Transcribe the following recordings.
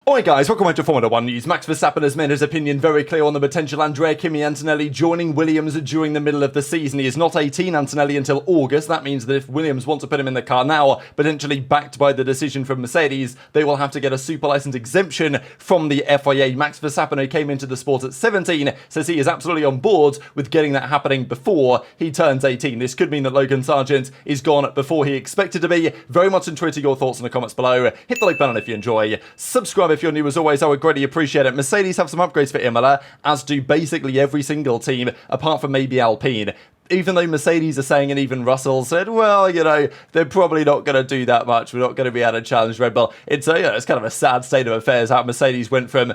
Alright guys, welcome back to Formula 1 News. Max Verstappen has made his opinion very clear on the potential Andrea Kimi Antonelli joining Williams during the middle of the season. He is not 18, Antonelli, until August. That means that if Williams want to put him in the car now, potentially backed by the decision from Mercedes, they will have to get a super license exemption from the FIA. Max Verstappen, who came into the sport at 17, says he is absolutely on board with getting that happening before he turns 18. This could mean that Logan Sargent is gone before he expected to be. Very much enjoy your thoughts in the comments below. Hit the like button if you enjoy. Subscribe if you're new. As always, I would greatly appreciate it. Mercedes have some upgrades for Imola, as do basically every single team, apart from maybe Alpine. Even though Mercedes are saying, and even Russell said, well, you know, they're probably not going to do that much. We're not going to be able to challenge Red Bull. It's kind of a sad state of affairs how Mercedes went from,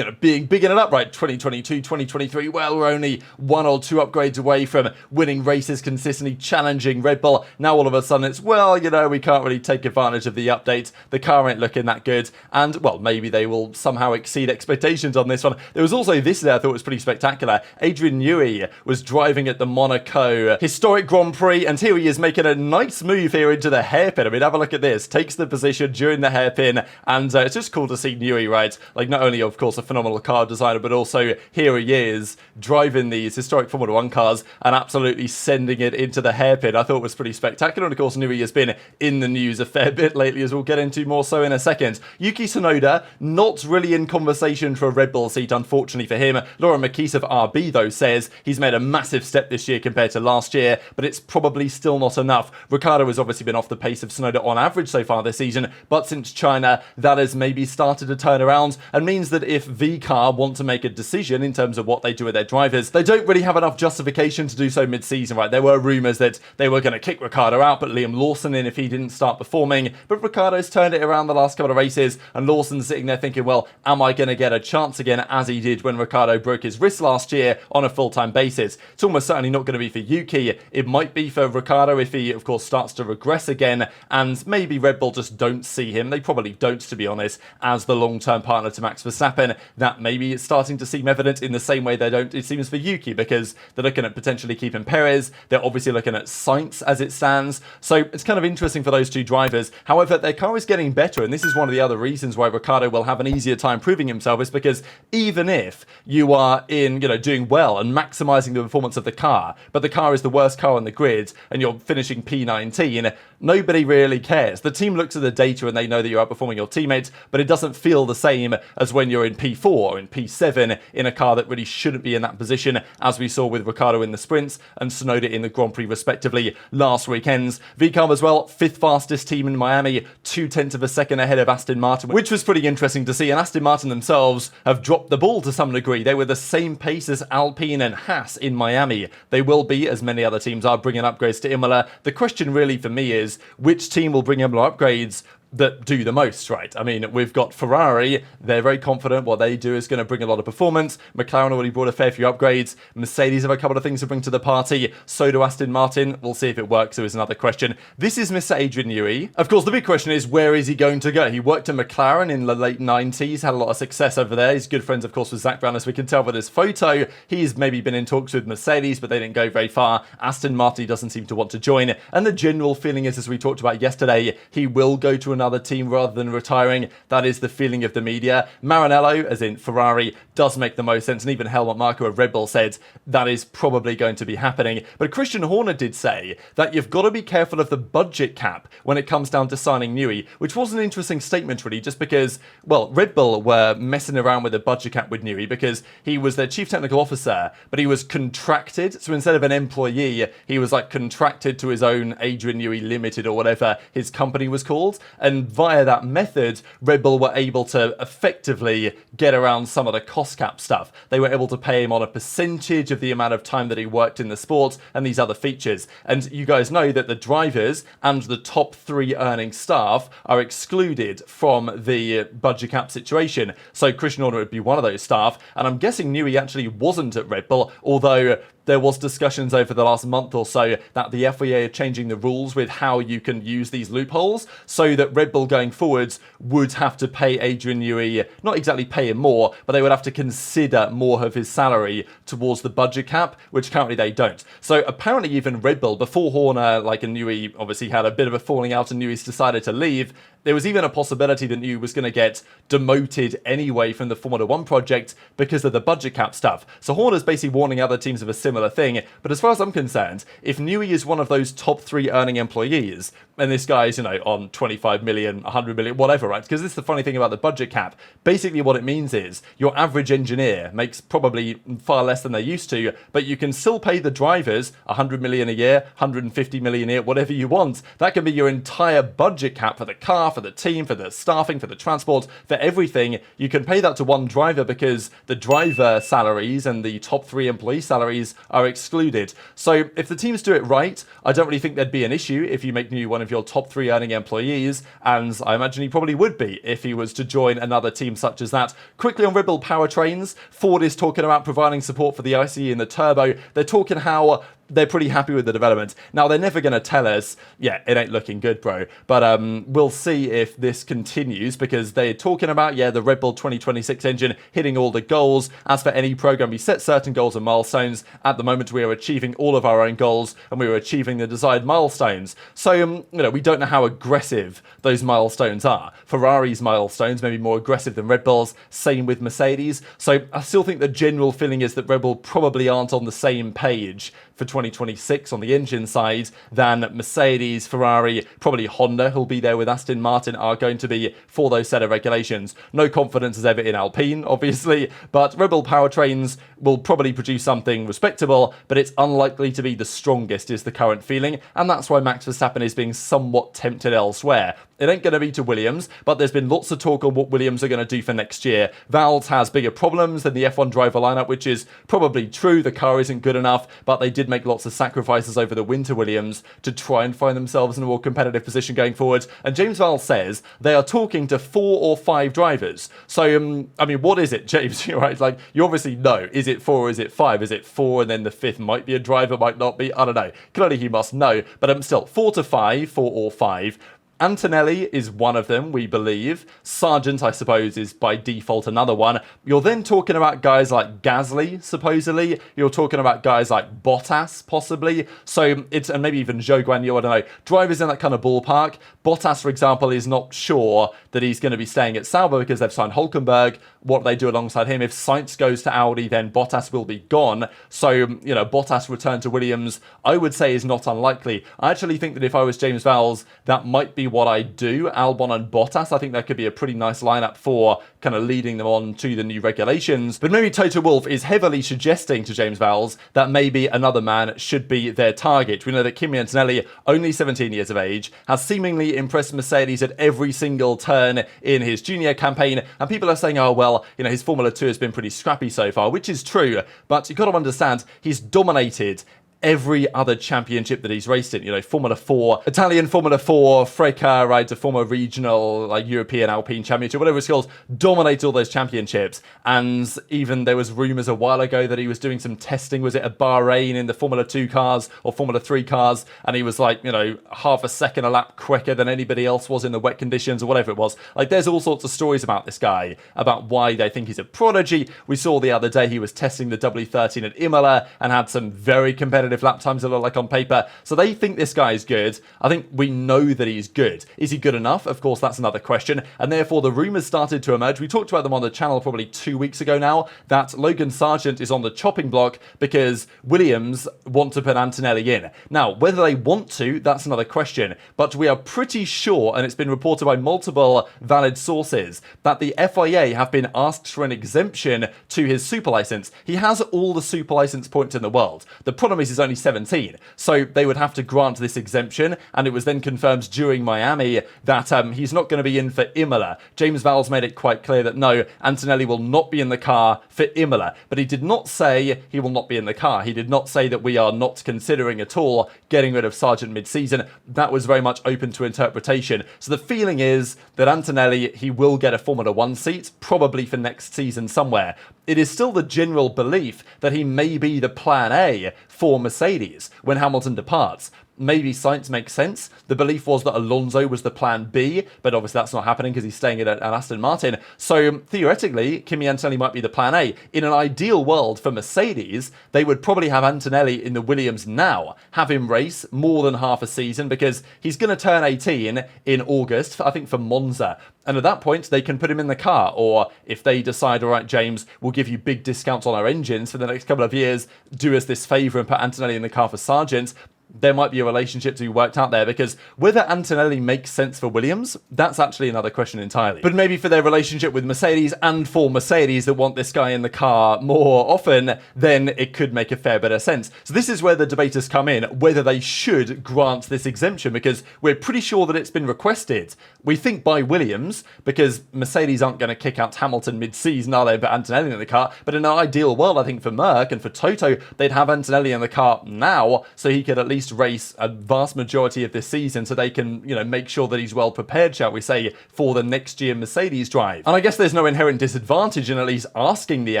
being bigging it up, right? 2022, 2023. Well, we're only one or two upgrades away from winning races consistently, challenging Red Bull. Now all of a sudden it's, well, we can't really take advantage of the updates. The car ain't looking that good. And, well, maybe they will somehow exceed expectations on this one. There was also this that I thought was pretty spectacular. Adrian Newey was driving at the Monaco historic Grand Prix, and here he is making a nice move here into the hairpin. I mean, have a look at this. Takes the position during the hairpin, and it's just cool to see Newey, right? Like, not only, of course, a phenomenal car designer, but also here he is driving these historic Formula 1 cars and absolutely sending it into the hairpin. I thought it was pretty spectacular, and of course, Newey has been in the news a fair bit lately, as we'll get into more so in a second. Yuki Tsunoda, not really in conversation for a Red Bull seat, unfortunately for him. Laura McKees of RB, though, says he's made a massive step this year compared to last year, but it's probably still not enough. Ricciardo has obviously been off the pace of Tsunoda on average so far this season, but since China, that has maybe started to turn around, and means that if VCAR want to make a decision in terms of what they do with their drivers, they don't really have enough justification to do so mid-season, right? There were rumours that they were going to kick Ricciardo out, but Liam Lawson in if he didn't start performing, but Ricciardo's turned it around the last couple of races, and Lawson's sitting there thinking, well, am I going to get a chance again, as he did when Ricciardo broke his wrist last year on a full-time basis? It's almost certainly not going to be for Yuki. It might be for Ricciardo if he, of course, starts to regress again, and maybe Red Bull just don't see him. They probably don't, to be honest, as the long-term partner to Max Verstappen. That maybe it's starting to seem evident in the same way they don't, it seems, for Yuki, because they're looking at potentially keeping Perez. They're obviously looking at Sainz as it stands. So it's kind of interesting for those two drivers. However, their car is getting better, and this is one of the other reasons why Ricciardo will have an easier time proving himself, is because even if you are doing well and maximizing the performance of the car, but the car is the worst car on the grid and you're finishing P19, nobody really cares. The team looks at the data and they know that you're outperforming your teammates, but it doesn't feel the same as when you're in P4 or in P7 in a car that really shouldn't be in that position, as we saw with Ricciardo in the sprints and Tsunoda in the Grand Prix respectively last weekends. VCAR as well, 5th fastest team in Miami, 0.2 of a second ahead of Aston Martin, which was pretty interesting to see, and Aston Martin themselves have dropped the ball to some degree. They were the same pace as Alpine and Haas in Miami. They will be, as many other teams are, bringing upgrades to Imola. The question really for me is, which team will bring Imola upgrades that do the most, right? I mean, we've got Ferrari. They're very confident what they do is going to bring a lot of performance. McLaren already brought a fair few upgrades. Mercedes have a couple of things to bring to the party. So do Aston Martin. We'll see if it works, so is another question. This is Mr. Adrian Newey. Of course, the big question is, where is he going to go? He worked at McLaren in the late 90s, had a lot of success over there. He's good friends, of course, with Zach Brown, as we can tell by this photo. He's maybe been in talks with Mercedes, but they didn't go very far. Aston Martin doesn't seem to want to join. And the general feeling is, as we talked about yesterday, he will go to another team rather than retiring. That is the feeling of the media. Maranello, as in Ferrari, does make the most sense, and even Helmut Marko of Red Bull said that is probably going to be happening. But Christian Horner did say that you've got to be careful of the budget cap when it comes down to signing Newey, which was an interesting statement really, just because, well, Red Bull were messing around with the budget cap with Newey because he was their chief technical officer, but he was contracted. So instead of an employee, he was like contracted to his own Adrian Newey Limited or whatever his company was called, and via that method, Red Bull were able to effectively get around some of the cost cap stuff. They were able to pay him on a percentage of the amount of time that he worked in the sport and these other features. And you guys know that the drivers and the top 3 earning staff are excluded from the budget cap situation. So Christian Horner would be one of those staff, and I'm guessing Newey actually wasn't at Red Bull, although there was discussions over the last month or so that the FIA are changing the rules with how you can use these loopholes, so that Red Bull going forwards would have to pay Adrian Newey, not exactly pay him more, but they would have to consider more of his salary towards the budget cap, which currently they don't. So apparently even Red Bull, before Horner, and Newey obviously had a bit of a falling out and Newey's decided to leave, there was even a possibility that Newey was going to get demoted anyway from the Formula 1 project because of the budget cap stuff. So Horner's basically warning other teams of a similar thing, but as far as I'm concerned, if Newey is one of those top 3 earning employees, and this guy's, on 25 million, 100 million, whatever, right? Because this is the funny thing about the budget cap. Basically what it means is your average engineer makes probably far less than they used to, but you can still pay the drivers 100 million a year, 150 million a year, whatever you want. That can be your entire budget cap for the car, for the team, for the staffing, for the transport, for everything. You can pay that to one driver because the driver salaries and the top 3 employee salaries are excluded. So if the teams do it right, I don't really think there'd be an issue if you make Newey one of your top 3 earning employees, and I imagine he probably would be if he was to join another team such as that. Quickly on Red Bull powertrains, Ford is talking about providing support for the ICE and the turbo. They're talking how they're pretty happy with the development. Now, they're never going to tell us, yeah, it ain't looking good, bro. But we'll see if this continues, because they're talking about, yeah, the Red Bull 2026 engine hitting all the goals. As for any program, we set certain goals and milestones. At the moment, we are achieving all of our own goals, and we are achieving the desired milestones. So, we don't know how aggressive those milestones are. Ferrari's milestones may be more aggressive than Red Bull's. Same with Mercedes. So, I still think the general feeling is that Red Bull probably aren't on the same page for 2026 on the engine side than Mercedes, Ferrari, probably Honda, who'll be there with Aston Martin, are going to be for those set of regulations. No confidence as ever in Alpine, obviously, but Red Bull powertrains will probably produce something respectable, but it's unlikely to be the strongest is the current feeling, and that's why Max Verstappen is being somewhat tempted elsewhere. It ain't going to be to Williams, but there's been lots of talk on what Williams are going to do for next year. Valls has bigger problems than the F1 driver lineup, which is probably true. The car isn't good enough, but they did make lots of sacrifices over the winter, Williams, to try and find themselves in a more competitive position going forward. And James Valls says they are talking to 4 or 5 drivers. So, what is it, James? You're right, you obviously know. Is it 4 or is it 5? Is it 4 and then the 5th might be a driver, might not be? I don't know. Clearly he must know. But still, 4 to 5, 4 or 5. Antonelli is one of them, we believe. Sargent, I suppose, is by default another one. You're then talking about guys like Gasly, supposedly. You're talking about guys like Bottas, possibly. So and maybe even Zhou Guanyu, I don't know. Drivers in that kind of ballpark. Bottas, for example, is not sure that he's going to be staying at Sauber because they've signed Hülkenberg. What they do alongside him, if Sainz goes to Audi, then Bottas will be gone. So, Bottas return to Williams, I would say is not unlikely. I actually think that if I was James Valls, that might be what I do. Albon and Bottas, I think that could be a pretty nice lineup for kind of leading them on to the new regulations. But maybe Toto Wolff is heavily suggesting to James Valls that maybe another man should be their target. We know that Kimi Antonelli, only 17 years of age, has seemingly impressed Mercedes at every single turn in his junior campaign, and people are saying, oh, well, his Formula 2 has been pretty scrappy so far, which is true, but you've got to understand, he's dominated every other championship that he's raced in, Formula 4, Italian Formula 4, Freca, right, the former regional, European Alpine Championship, whatever it's called, dominated all those championships. And even there was rumours a while ago that he was doing some testing, was it at Bahrain in the Formula 2 cars or Formula 3 cars, and he was half a second a lap quicker than anybody else was in the wet conditions or whatever it was. There's all sorts of stories about this guy, about why they think he's a prodigy. We saw the other day he was testing the W13 at Imola and had some very competitive lap times, it look like on paper. So they think this guy is good. I think we know that he's good. Is he good enough? Of course, that's another question. And therefore, the rumours started to emerge. We talked about them on the channel probably 2 weeks ago now, that Logan Sargent is on the chopping block because Williams want to put Antonelli in. Now, whether they want to, that's another question. But we are pretty sure, and it's been reported by multiple valid sources, that the FIA have been asked for an exemption to his super license. He has all the super license points in the world. The problem is he's only 17, so they would have to grant this exemption, and it was then confirmed during Miami that he's not going to be in for Imola. James Valls made it quite clear that no, Antonelli will not be in the car for Imola, but he did not say he will not be in the car. He did not say that we are not considering at all getting rid of Sargent mid-season. That was very much open to interpretation. So the feeling is that Antonelli, he will get a Formula 1 seat, probably for next season somewhere. it is still the general belief that he may be the plan A for Mercedes when Hamilton departs. Maybe Sainz makes sense. The belief was that Alonso was the plan B, but obviously that's not happening because he's staying at Aston Martin. So theoretically, Kimi Antonelli might be the plan A. In an ideal world for Mercedes, they would probably have Antonelli in the Williams now, have him race more than half a season because he's going to turn 18 in August, I think for Monza. And at that point, they can put him in the car. Or if they decide, all right, James, we'll give you big discounts on our engines for the next couple of years, do us this favour and put Antonelli in the car for Sargent, there might be a relationship to be worked out there, because whether Antonelli makes sense for Williams, that's actually another question entirely. But maybe for their relationship with Mercedes and for Mercedes that want this guy in the car more often, then it could make a fair bit of sense. So this is where the debaters come in, whether they should grant this exemption, because we're pretty sure that it's been requested. We think by Williams, because Mercedes aren't going to kick out Hamilton mid-season, are they, but Antonelli in the car. But in an ideal world, I think for Merck and for Toto, they'd have Antonelli in the car now, so he could at least race a vast majority of this season, so they can, make sure that he's well prepared, shall we say, for the next year Mercedes drive. And I guess there's no inherent disadvantage in at least asking the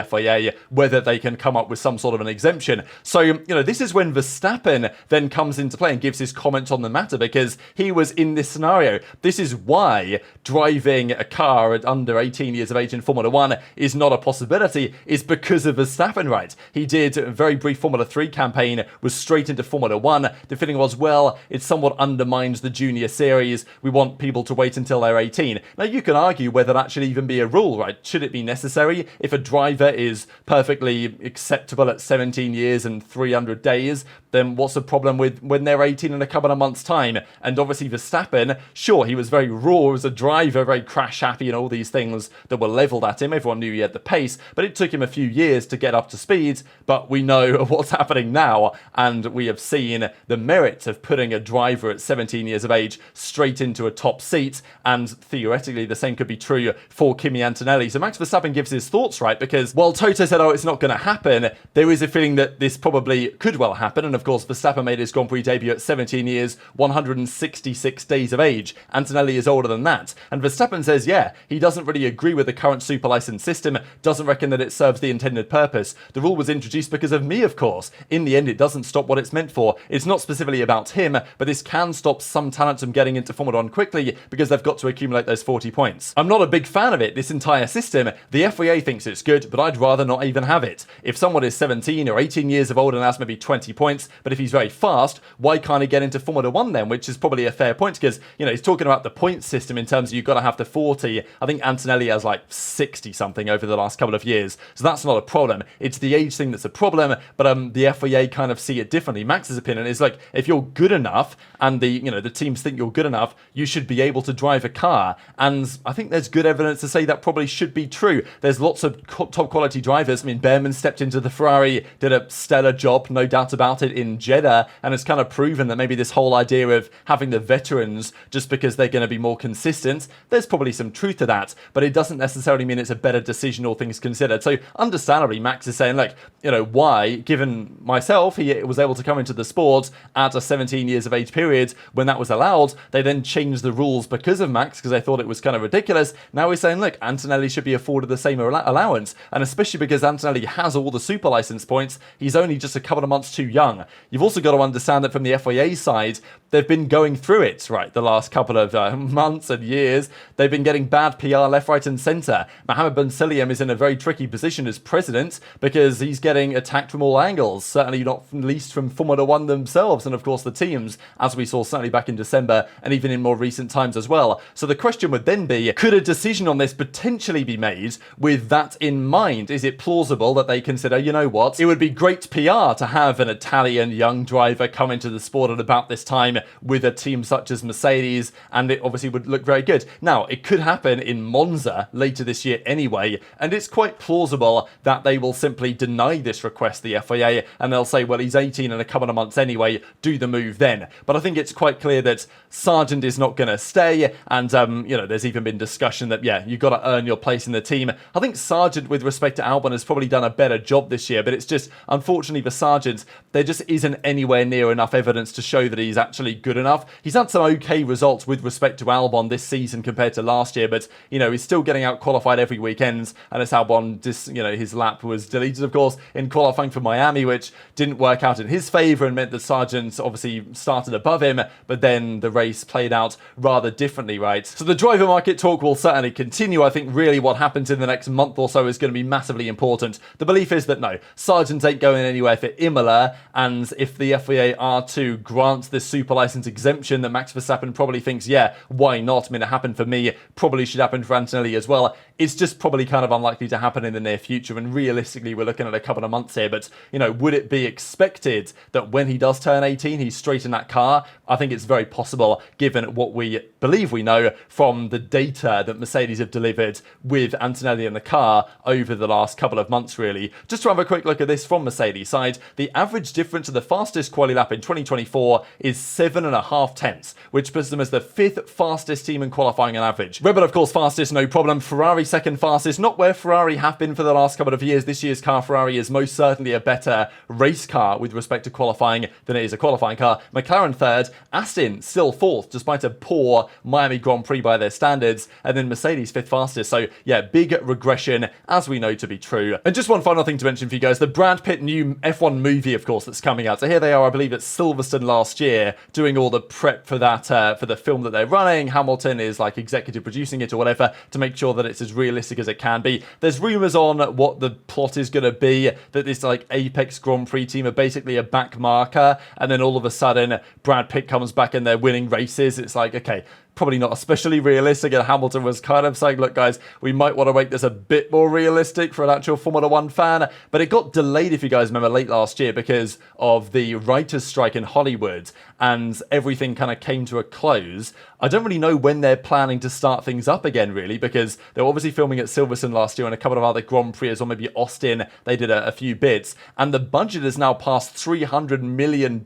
FIA whether they can come up with some sort of an exemption. So, this is when Verstappen then comes into play and gives his comment on the matter, because he was in this scenario. This is why driving a car at under 18 years of age in Formula 1 is not a possibility, is because of Verstappen, right? He did a very brief Formula 3 campaign, was straight into Formula 1. The feeling was, well, it somewhat undermines the junior series. We want people to wait until they're 18. Now, you can argue whether that should even be a rule, right? Should it be necessary? If a driver is perfectly acceptable at 17 years and 300 days, then what's the problem with when they're 18 in a couple of months' time? And obviously Verstappen, sure, he was very raw as a driver, very crash happy and all these things that were levelled at him. Everyone knew he had the pace, but it took him a few years to get up to speed. But we know what's happening now, and we have seen the merit of putting a driver at 17 years of age straight into a top seat, and theoretically the same could be true for Kimi Antonelli. So Max Verstappen gives his thoughts, right? Because while Toto said, oh, it's not going to happen, there is a feeling that this probably could well happen. And of course, Verstappen made his Grand Prix debut at 17 years, 166 days of age. Antonelli is older than that. And Verstappen says, yeah, he doesn't really agree with the current super license system, doesn't reckon that it serves the intended purpose. The rule was introduced because of me, of course. In the end, it doesn't stop what it's meant for. It's not specifically about him, but this can stop some talent from getting into Formula 1 quickly because they've got to accumulate those 40 points. I'm not a big fan of it, this entire system. The FIA thinks it's good, but I'd rather not even have it. If someone is 17 or 18 years of old and has maybe 20 points, but if he's very fast, why can't he get into Formula 1 then? Which is probably a fair point, because, he's talking about the point system in terms of you've got to have the 40. I think Antonelli has like 60 something over the last couple of years, so that's not a problem. It's the age thing that's a problem, but the FIA kind of see it differently. Max's opinion is like, if you're good enough and the teams think you're good enough, you should be able to drive a car. And I think there's good evidence to say that probably should be true. There's lots of top quality drivers. I mean, Behrman stepped into the Ferrari, did a stellar job, no doubt about it, in Jeddah, and it's kind of proven that maybe this whole idea of having the veterans just because they're going to be more consistent, there's probably some truth to that, but it doesn't necessarily mean it's a better decision, all things considered. So understandably, Max is saying, like, why, given myself, he was able to come into the sport at a 17 years of age period when that was allowed, they then changed the rules because of Max, because they thought it was kind of ridiculous. Now he's saying, look, Antonelli should be afforded the same allowance, and especially because Antonelli has all the super license points, he's only just a couple of months too young. You've also got to understand that from the FIA side, they've been going through it, right, the last couple of months and years. They've been getting bad PR left, right and centre. Mohammed bin Sulayem is in a very tricky position as president because he's getting attacked from all angles, certainly not least from Formula 1 themselves and of course the teams, as we saw certainly back in December and even in more recent times as well. So the question would then be, could a decision on this potentially be made with that in mind? Is it plausible that they consider, you know what, it would be great PR to have an Italian young driver come into the sport at about this time with a team such as Mercedes, and it obviously would look very good. Now, it could happen in Monza later this year anyway, and it's quite plausible that they will simply deny this request, the FIA, and they'll say, well, he's 18 in a couple of months anyway, anyway, do the move then. But I think it's quite clear that Sargent is not going to stay, and there's even been discussion that, yeah, you've got to earn your place in the team. I think Sargent, with respect to Albon, has probably done a better job this year, but it's just, unfortunately for Sargent, there just isn't anywhere near enough evidence to show that he's actually good enough. He's had some okay results with respect to Albon this season compared to last year, but, he's still getting out qualified every weekend, and as Albon, his lap was deleted, of course, in qualifying for Miami, which didn't work out in his favour and meant that Sargent obviously started above him, but then the race played out rather differently, right? So the driver market talk will certainly continue. I think really what happens in the next month or so is going to be massively important. The belief is that no, Sargent ain't going anywhere for Imola, and if the FIA are to grant this super license exemption that Max Verstappen probably thinks, yeah, why not? I mean, it happened for me, probably should happen for Antonelli as well. It's just probably kind of unlikely to happen in the near future, and realistically we're looking at a couple of months here, but would it be expected that when he does turn 18 he's straight in that car? I think it's very possible, given what we believe we know from the data that Mercedes have delivered with Antonelli in the car over the last couple of months, really. Just to have a quick look at this from Mercedes side, the average difference of the fastest quali lap in 2024 is 7.5 tenths, which puts them as the 5th fastest team in qualifying on average. Red Bull, of course, fastest, no problem. Ferrari second fastest, not where Ferrari have been for the last couple of years. This year's car, Ferrari, is most certainly a better race car with respect to qualifying than it is a qualifying car. McLaren third, Aston still fourth, despite a poor Miami Grand Prix by their standards, and then Mercedes fifth fastest. So yeah, big regression, as we know to be true. And just one final thing to mention for you guys, the Brad Pitt new F1 movie, of course, that's coming out. So here they are, I believe, at Silverstone last year, doing all the prep for that, for the film that they're running. Hamilton is like executive producing it or whatever to make sure that it's as realistic as it can be. There's rumours on what the plot is going to be, that this like Apex Grand Prix team are basically a back marker, and then all of a sudden Brad Pitt comes back and they're winning races. It's like, okay, probably not especially realistic, and Hamilton was kind of saying, look guys, we might want to make this a bit more realistic for an actual Formula 1 fan, but it got delayed, if you guys remember, late last year because of the writers' strike in Hollywood, and everything kind of came to a close. I don't really know when they're planning to start things up again, really, because they were obviously filming at Silverstone last year and a couple of other Grand Prix, or maybe Austin, they did a few bits, and the budget has now passed $300 million,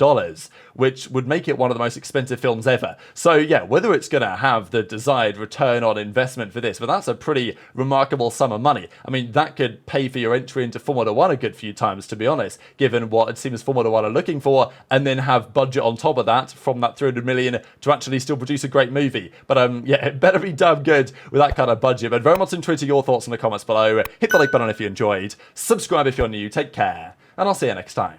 which would make it one of the most expensive films ever. So yeah, whether it's going to have the desired return on investment for this, but that's a pretty remarkable sum of money. I mean, that could pay for your entry into Formula 1 a good few times, to be honest, given what it seems Formula 1 are looking for, and then have budget on top of that from that 300 million to actually still produce a great movie. But yeah, it better be damn good with that kind of budget. But very much interested your thoughts in the comments below. Hit the like button if you enjoyed, subscribe if you're new, take care, and I'll see you next time.